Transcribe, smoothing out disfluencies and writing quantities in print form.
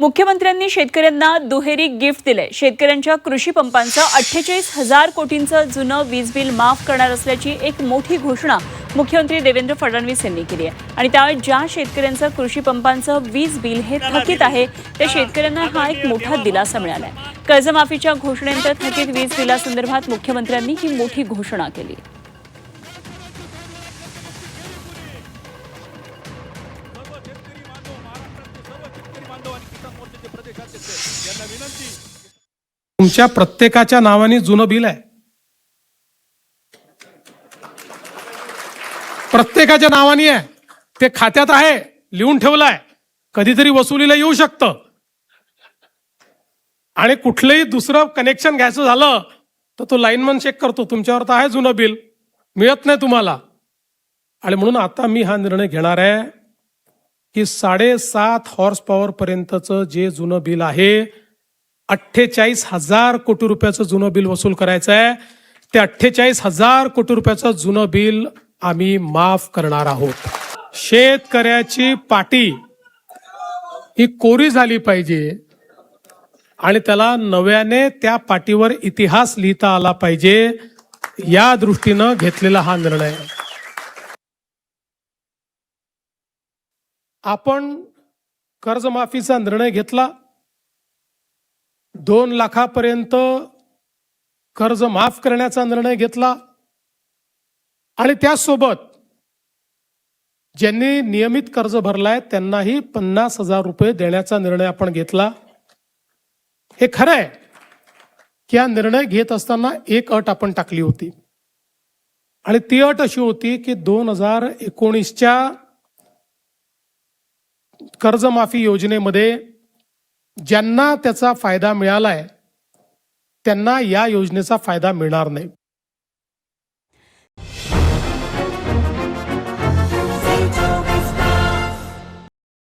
मुख्यमंत्र्यांनी शेतकऱ्यांना दुहेरी गिफ्ट दिले। शेतकऱ्यांच्या कृषी पंपांचं 48,000 कोटींचं जुनं वीज बिल माफ करणार असल्याची एक मोठी घोषणा मुख्यमंत्री देवेंद्र फडणवीस यांनी केली आहे। आणि त्यामुळे ज्या शेतकऱ्यांचं कृषी पंपांचं वीज बिल हे थकीत आहे त्या शेतकऱ्यांना हा एक मोठा दिलासा मिळाला आहे। कर्जमाफीच्या घोषणेनंतर थकीत वीज बिलासंदर्भात मुख्यमंत्र्यांनी ही मोठी घोषणा केली। तुमच्या प्रत्येकाच्या नावाने जुनं बिल आहे, प्रत्येकाच्या नावाने आहे, ते खात्यात आहे, लिहून ठेवलंय, कधीतरी वसुलीला येऊ शकतं। आणि कुठलंही दुसरं कनेक्शन घ्यायचं झालं तर तो लाईनमन चेक करतो, तुमच्यावर तर आहे जुनं बिल, मिळत नाही तुम्हाला। आणि म्हणून आता मी हा निर्णय घेणार आहे की 7.5 हॉर्स पॉवर पर्यंतचं जे जुनं बिल आहे 48,000 कोटी रुपयाचं जुनं बिल वसूल करायचं आहे। ते 48,000 कोटी रुपयाचं जुनं बिल आम्ही माफ करणार आहोत। शेतकऱ्याची पाटी ही कोरी झाली पाहिजे आणि त्याला नव्याने त्या पाटीवर इतिहास लिहिता आला पाहिजे, या दृष्टीनं घेतलेला हा निर्णय आहे। आपण कर्जमाफीचा निर्णय घेतला, 2 लाखापर्यंत कर्ज माफ करण्याचा निर्णय घेतला आणि त्यासोबत ज्यांनी नियमित कर्ज भरलाय त्यांनाही 50,000 रुपये देण्याचा निर्णय आपण घेतला। हे खरं आहे की हा निर्णय घेत असताना एक अट आपण टाकली होती आणि ती अट अशी होती की 2019च्या कर्जमाफी योजनेमध्ये ज्यांना त्याचा फायदा मिळालाय त्यांना या योजनेचा फायदा मिळणार नाही।